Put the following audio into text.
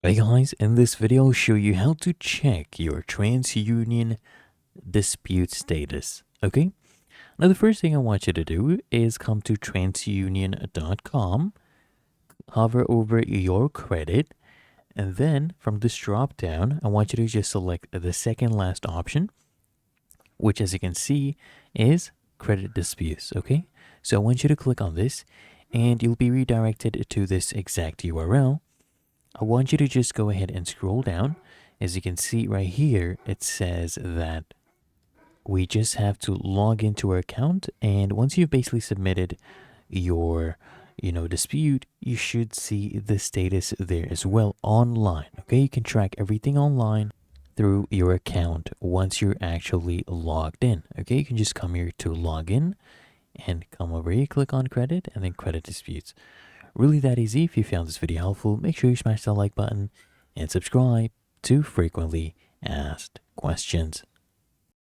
Hey guys, in this video I'll show you how to check your TransUnion dispute status, okay? Now the first thing I want you to do is come to transunion.com, hover over your credit, and then from this drop down, I want you to just select the second last option, which as you can see is credit disputes, okay? So I want you to click on this and you'll be redirected to this exact URL. I want you to just go ahead and scroll down. As you can see right here, it says that we just have to log into our account. And once you've basically submitted your, dispute, you should see the status there as well online. Okay, you can track everything online through your account once you're actually logged in. Okay, you can just come here to log in and come over here, click on credit and then credit disputes. Really that easy. If you found this video helpful, make sure you smash that like button and subscribe to frequently asked questions.